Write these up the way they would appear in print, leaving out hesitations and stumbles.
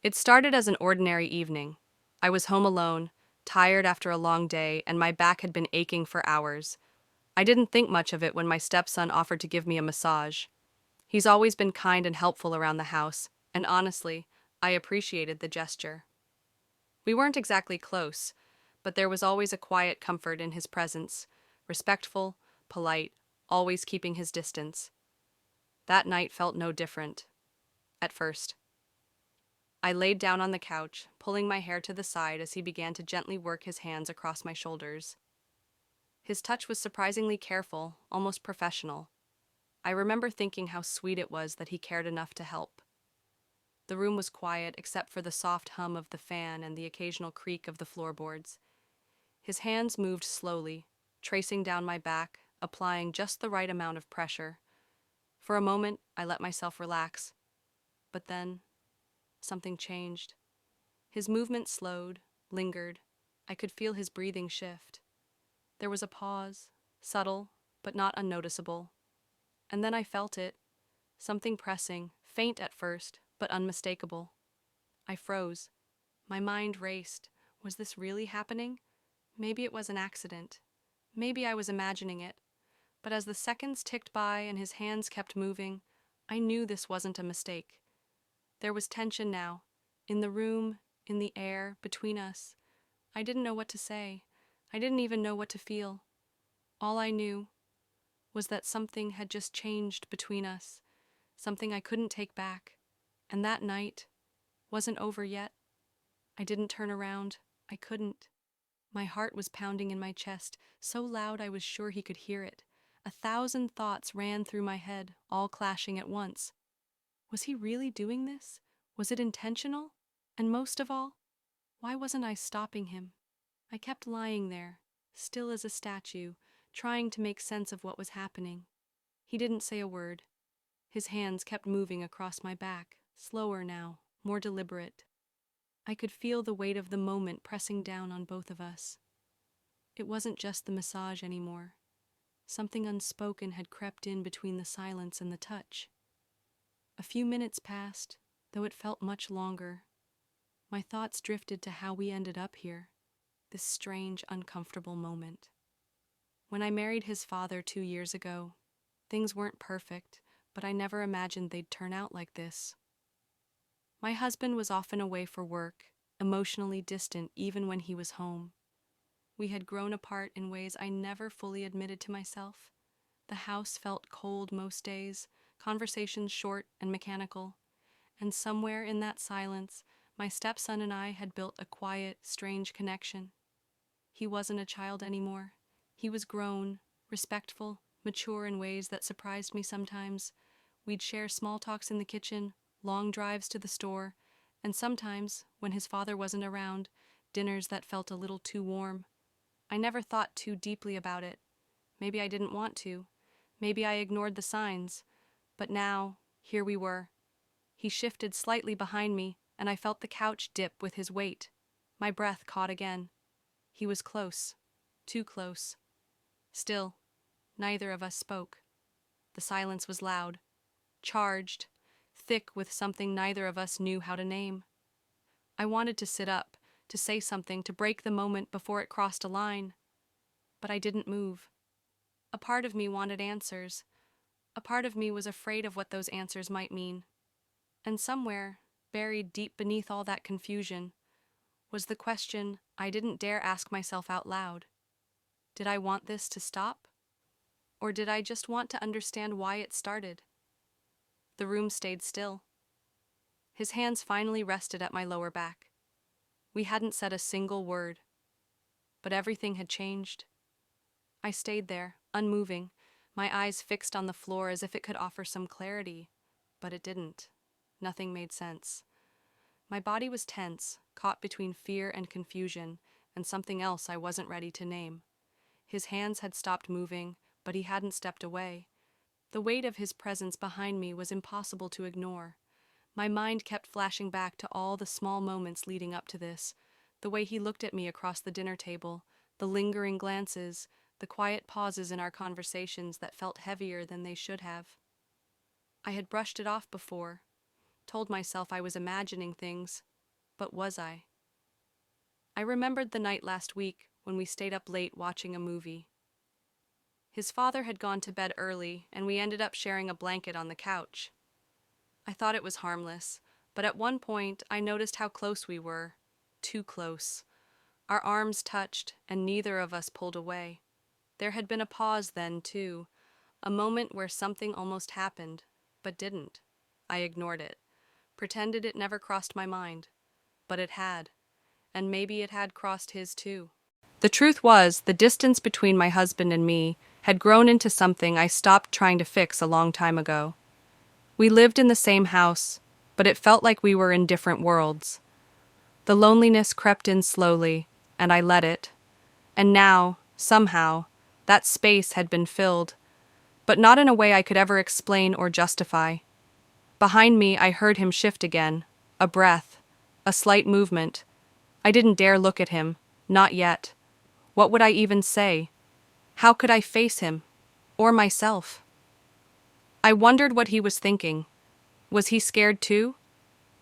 It started as an ordinary evening. I was home alone, tired after a long day, and my back had been aching for hours. I didn't think much of it when my stepson offered to give me a massage. He's always been kind and helpful around the house, and honestly, I appreciated the gesture. We weren't exactly close, but there was always a quiet comfort in his presence, respectful, polite, always keeping his distance. That night felt no different, at first. I laid down on the couch, pulling my hair to the side as he began to gently work his hands across my shoulders. His touch was surprisingly careful, almost professional. I remember thinking how sweet it was that he cared enough to help. The room was quiet except for the soft hum of the fan and the occasional creak of the floorboards. His hands moved slowly, tracing down my back, applying just the right amount of pressure. For a moment, I let myself relax. But then, something changed. His movement slowed, lingered. I could feel his breathing shift. There was a pause, subtle, but not unnoticeable. And then I felt it, something pressing, faint at first, but unmistakable. I froze. My mind raced. Was this really happening? Maybe it was an accident. Maybe I was imagining it. But as the seconds ticked by and his hands kept moving, I knew this wasn't a mistake. There was tension now, in the room, in the air, between us. I didn't know what to say. I didn't even know what to feel. All I knew was that something had just changed between us, something I couldn't take back. And that night wasn't over yet. I didn't turn around. I couldn't. My heart was pounding in my chest, so loud I was sure he could hear it. 1,000 thoughts ran through my head, all clashing at once. Was he really doing this? Was it intentional? And most of all, why wasn't I stopping him? I kept lying there, still as a statue, trying to make sense of what was happening. He didn't say a word. His hands kept moving across my back, slower now, more deliberate. I could feel the weight of the moment pressing down on both of us. It wasn't just the massage anymore. Something unspoken had crept in between the silence and the touch. A few minutes passed, though it felt much longer. My thoughts drifted to how we ended up here, this strange, uncomfortable moment. When I married his father 2 years ago, things weren't perfect, but I never imagined they'd turn out like this. My husband was often away for work, emotionally distant even when he was home. We had grown apart in ways I never fully admitted to myself. The house felt cold most days, conversations short and mechanical, and somewhere in that silence, my stepson and I had built a quiet, strange connection. He wasn't a child anymore. He was grown, respectful, mature in ways that surprised me sometimes. We'd share small talks in the kitchen, long drives to the store, and sometimes, when his father wasn't around, dinners that felt a little too warm. I never thought too deeply about it. Maybe I didn't want to. Maybe I ignored the signs. But now, here we were. He shifted slightly behind me, and I felt the couch dip with his weight. My breath caught again. He was close. Too close. Still, neither of us spoke. The silence was loud, charged, thick with something neither of us knew how to name. I wanted to sit up, to say something, to break the moment before it crossed a line. But I didn't move. A part of me wanted answers. A part of me was afraid of what those answers might mean. And somewhere, buried deep beneath all that confusion, was the question I didn't dare ask myself out loud. Did I want this to stop? Or did I just want to understand why it started? The room stayed still. His hands finally rested at my lower back. We hadn't said a single word, but everything had changed. I stayed there, unmoving, my eyes fixed on the floor as if it could offer some clarity, but it didn't. Nothing made sense. My body was tense, caught between fear and confusion, and something else I wasn't ready to name. His hands had stopped moving, but he hadn't stepped away. The weight of his presence behind me was impossible to ignore. My mind kept flashing back to all the small moments leading up to this, the way he looked at me across the dinner table, the lingering glances, the quiet pauses in our conversations that felt heavier than they should have. I had brushed it off before, told myself I was imagining things, But was I? I remembered the night last week when we stayed up late watching a movie. His father had gone to bed early, and we ended up sharing a blanket on the couch. I thought it was harmless, but at one point I noticed how close we were. Too close. Our arms touched, and neither of us pulled away. There had been a pause then, too, a moment where something almost happened, but didn't. I ignored it, pretended it never crossed my mind. But it had, and maybe it had crossed his too. The truth was, the distance between my husband and me had grown into something I stopped trying to fix a long time ago. We lived in the same house, but it felt like we were in different worlds. The loneliness crept in slowly, and I let it. And now, somehow, that space had been filled, but not in a way I could ever explain or justify. Behind me, I heard him shift again, a breath, a slight movement. I didn't dare look at him, not yet. What would I even say? How could I face him? Or myself? I wondered what he was thinking. Was he scared too?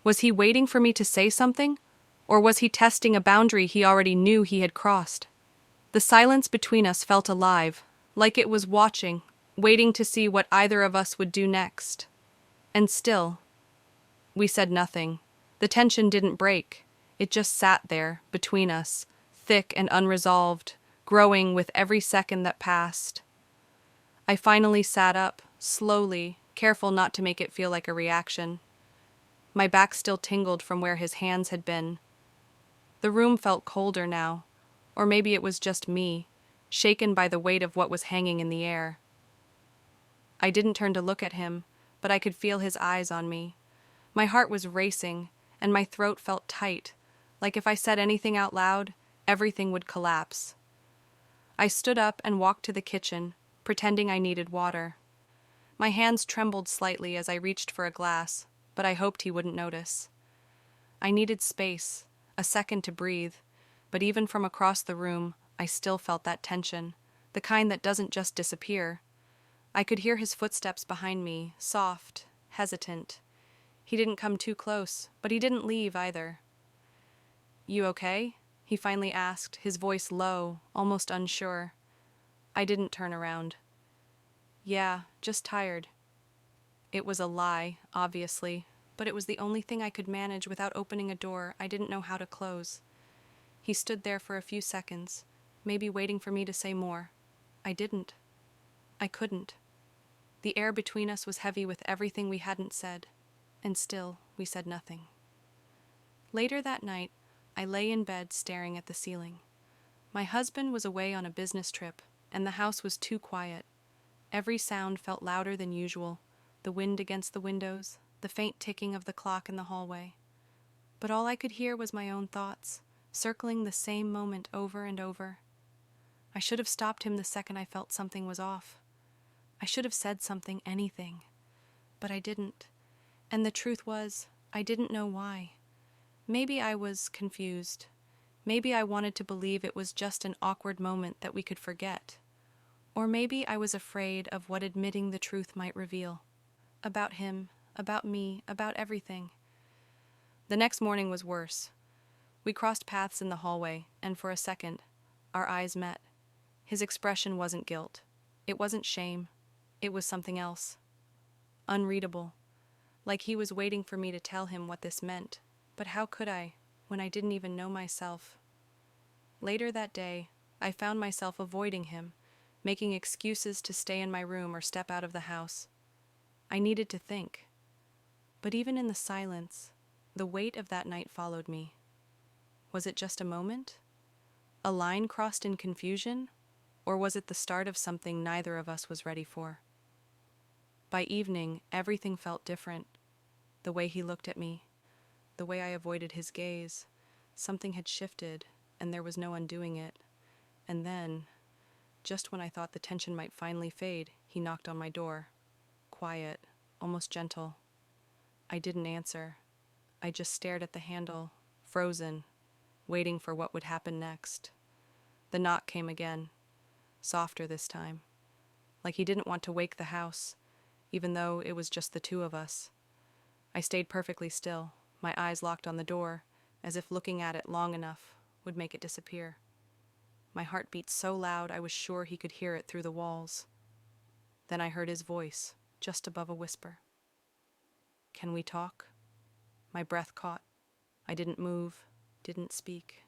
Was he waiting for me to say something? Or was he testing a boundary he already knew he had crossed? The silence between us felt alive, like it was watching, waiting to see what either of us would do next. And still, we said nothing. The tension didn't break. It just sat there, between us, thick and unresolved, growing with every second that passed. I finally sat up, slowly, careful not to make it feel like a reaction. My back still tingled from where his hands had been. The room felt colder now, or maybe it was just me, shaken by the weight of what was hanging in the air. I didn't turn to look at him, but I could feel his eyes on me. My heart was racing, and my throat felt tight, like if I said anything out loud, everything would collapse. I stood up and walked to the kitchen, pretending I needed water. My hands trembled slightly as I reached for a glass, but I hoped he wouldn't notice. I needed space, a second to breathe, but even from across the room, I still felt that tension, the kind that doesn't just disappear. I could hear his footsteps behind me, soft, hesitant. He didn't come too close, but he didn't leave either. "You okay?" he finally asked, his voice low, almost unsure. I didn't turn around. "Yeah, just tired." It was a lie, obviously, but it was the only thing I could manage without opening a door I didn't know how to close. He stood there for a few seconds, maybe waiting for me to say more. I didn't. I couldn't. The air between us was heavy with everything we hadn't said, and still we said nothing. Later that night, I lay in bed staring at the ceiling. My husband was away on a business trip, and the house was too quiet. Every sound felt louder than usual, the wind against the windows, the faint ticking of the clock in the hallway. But all I could hear was my own thoughts, circling the same moment over and over. I should have stopped him the second I felt something was off. I should have said something, anything. But I didn't. And the truth was, I didn't know why. Maybe I was confused. Maybe I wanted to believe it was just an awkward moment that we could forget. Or maybe I was afraid of what admitting the truth might reveal. About him, about me, about everything. The next morning was worse. We crossed paths in the hallway, and for a second, our eyes met. His expression wasn't guilt. It wasn't shame. It was something else. Unreadable. Like he was waiting for me to tell him what this meant. But how could I, when I didn't even know myself? Later that day, I found myself avoiding him, making excuses to stay in my room or step out of the house. I needed to think. But even in the silence, the weight of that night followed me. Was it just a moment? A line crossed in confusion? Or was it the start of something neither of us was ready for? By evening, everything felt different. The way he looked at me, the way I avoided his gaze. Something had shifted, and there was no undoing it. And then, just when I thought the tension might finally fade, he knocked on my door. Quiet, almost gentle. I didn't answer. I just stared at the handle, frozen, waiting for what would happen next. The knock came again, softer this time, like he didn't want to wake the house, even though it was just the two of us. I stayed perfectly still, my eyes locked on the door, as if looking at it long enough would make it disappear. My heart beat so loud I was sure he could hear it through the walls. Then I heard his voice, just above a whisper. "Can we talk?" My breath caught. I didn't move, didn't speak.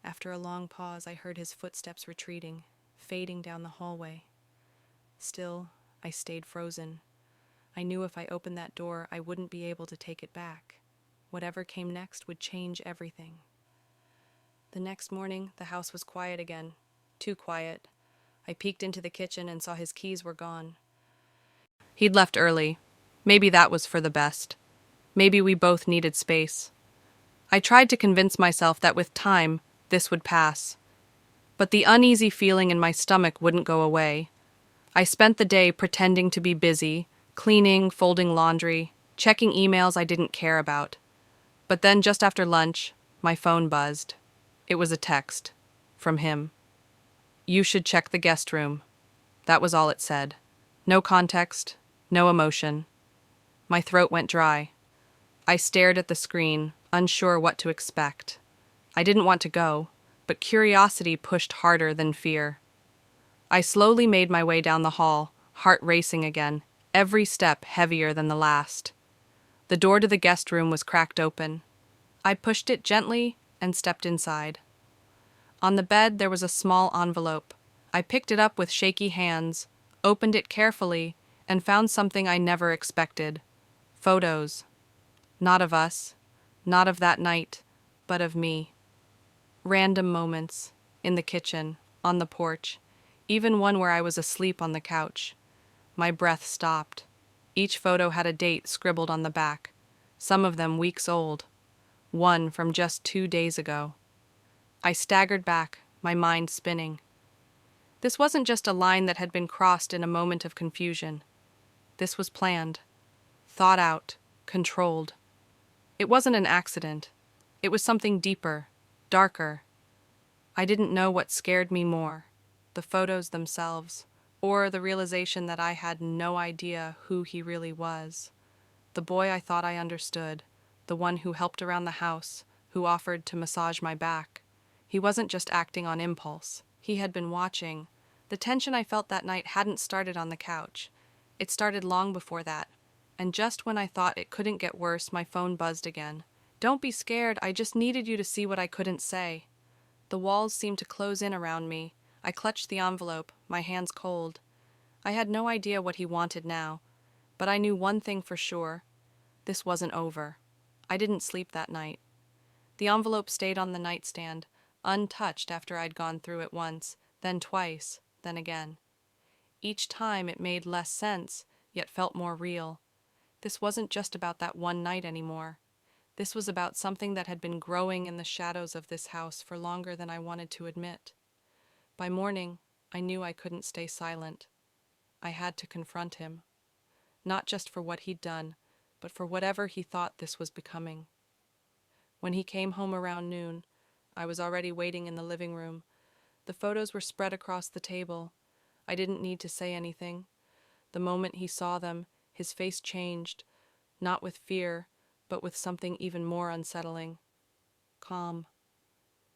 After a long pause, I heard his footsteps retreating, fading down the hallway. Still, I stayed frozen. I knew if I opened that door, I wouldn't be able to take it back. Whatever came next would change everything. The next morning, the house was quiet again. Too quiet. I peeked into the kitchen and saw his keys were gone. He'd left early. Maybe that was for the best. Maybe we both needed space. I tried to convince myself that with time, this would pass. But the uneasy feeling in my stomach wouldn't go away. I spent the day pretending to be busy, cleaning, folding laundry, checking emails I didn't care about. But then just after lunch, my phone buzzed. It was a text. From him. "You should check the guest room." That was all it said. No context, no emotion. My throat went dry. I stared at the screen, unsure what to expect. I didn't want to go, but curiosity pushed harder than fear. I slowly made my way down the hall, heart racing again, every step heavier than the last. The door to the guest room was cracked open. I pushed it gently and stepped inside. On the bed there was a small envelope. I picked it up with shaky hands, opened it carefully, and found something I never expected. Photos. Not of us, not of that night, but of me. Random moments, in the kitchen, on the porch, even one where I was asleep on the couch. My breath stopped. Each photo had a date scribbled on the back, some of them weeks old, one from just 2 days ago. I staggered back, my mind spinning. This wasn't just a line that had been crossed in a moment of confusion. This was planned, thought out, controlled. It wasn't an accident. It was something deeper, darker. I didn't know what scared me more, the photos themselves, or the realization that I had no idea who he really was. The boy I thought I understood, the one who helped around the house, who offered to massage my back. He wasn't just acting on impulse. He had been watching. The tension I felt that night hadn't started on the couch. It started long before that. And just when I thought it couldn't get worse, my phone buzzed again. "Don't be scared, I just needed you to see what I couldn't say." The walls seemed to close in around me. I clutched the envelope, my hands cold. I had no idea what he wanted now, but I knew one thing for sure. This wasn't over. I didn't sleep that night. The envelope stayed on the nightstand, untouched after I'd gone through it once, then twice, then again. Each time it made less sense, yet felt more real. This wasn't just about that one night anymore. This was about something that had been growing in the shadows of this house for longer than I wanted to admit. By morning, I knew I couldn't stay silent. I had to confront him. Not just for what he'd done, but for whatever he thought this was becoming. When he came home around noon, I was already waiting in the living room. The photos were spread across the table. I didn't need to say anything. The moment he saw them, his face changed, not with fear, but with something even more unsettling. Calm.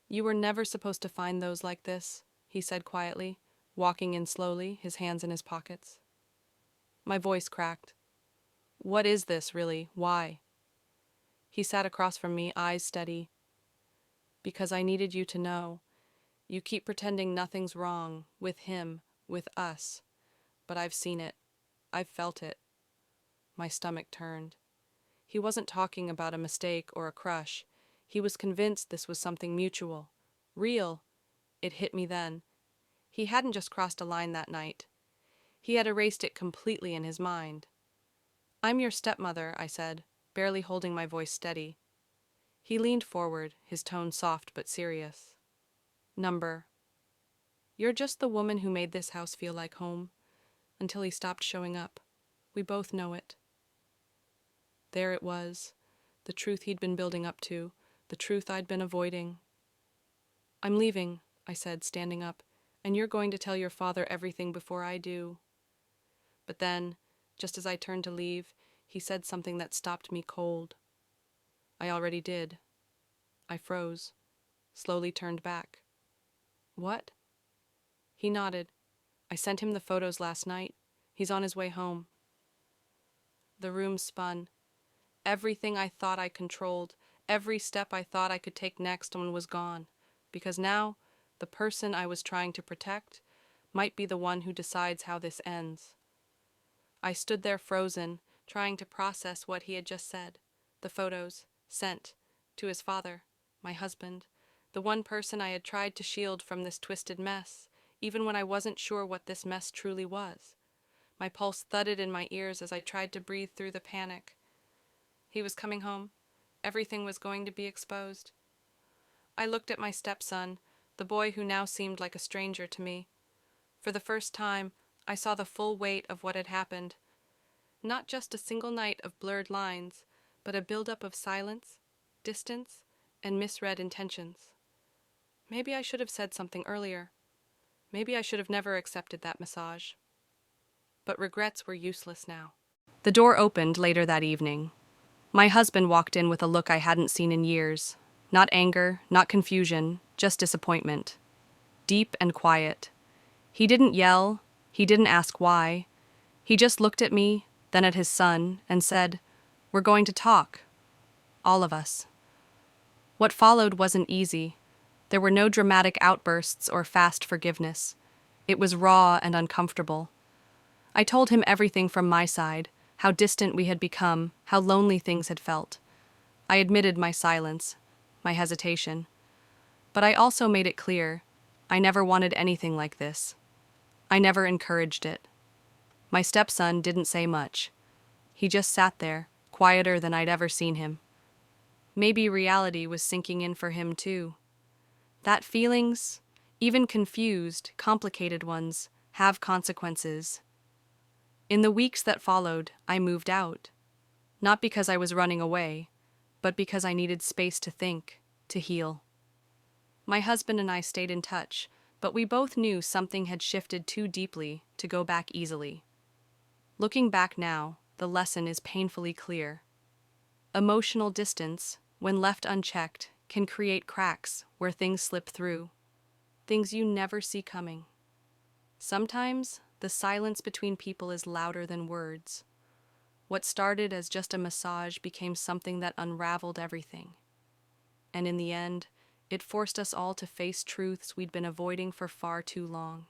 "You were never supposed to find those like this," he said quietly, walking in slowly, his hands in his pockets. My voice cracked. "What is this, really? Why?" He sat across from me, eyes steady. "Because I needed you to know. You keep pretending nothing's wrong, with him, with us. But I've seen it. I've felt it." My stomach turned. He wasn't talking about a mistake or a crush. He was convinced this was something mutual. Real. It hit me then. He hadn't just crossed a line that night. He had erased it completely in his mind. "I'm your stepmother," I said, barely holding my voice steady. He leaned forward, his tone soft but serious. "Number. You're just the woman who made this house feel like home, until he stopped showing up. We both know it." There it was, the truth he'd been building up to, the truth I'd been avoiding. "I'm leaving," I said, standing up, "and you're going to tell your father everything before I do." But then, just as I turned to leave, he said something that stopped me cold. "I already did." I froze, slowly turned back. What? He nodded. I sent him the photos last night. He's on his way home. The room spun. Everything I thought I controlled, every step I thought I could take next one was gone, because now, the person I was trying to protect might be the one who decides how this ends. I stood there frozen, trying to process what he had just said. The photos, sent, to his father, my husband, the one person I had tried to shield from this twisted mess, even when I wasn't sure what this mess truly was. My pulse thudded in my ears as I tried to breathe through the panic. He was coming home. Everything was going to be exposed. I looked at my stepson, the boy who now seemed like a stranger to me. For the first time, I saw the full weight of what had happened. Not just a single night of blurred lines, but a buildup of silence, distance, and misread intentions. Maybe I should have said something earlier. Maybe I should have never accepted that massage. But regrets were useless now. The door opened later that evening. My husband walked in with a look I hadn't seen in years. Not anger, not confusion, just disappointment. Deep and quiet. He didn't yell. He didn't ask why. He just looked at me, then at his son, and said, "We're going to talk. All of us." What followed wasn't easy. There were no dramatic outbursts or fast forgiveness. It was raw and uncomfortable. I told him everything from my side, how distant we had become, how lonely things had felt. I admitted my silence, my hesitation. But I also made it clear, I never wanted anything like this. I never encouraged it. My stepson didn't say much. He just sat there, quieter than I'd ever seen him. Maybe reality was sinking in for him too. That feelings, even confused, complicated ones, have consequences. In the weeks that followed, I moved out. Not because I was running away, but because I needed space to think, to heal. My husband and I stayed in touch, but we both knew something had shifted too deeply to go back easily. Looking back now, the lesson is painfully clear. Emotional distance, when left unchecked, can create cracks where things slip through. Things you never see coming. Sometimes, the silence between people is louder than words. What started as just a massage became something that unraveled everything. And in the end, it forced us all to face truths we'd been avoiding for far too long.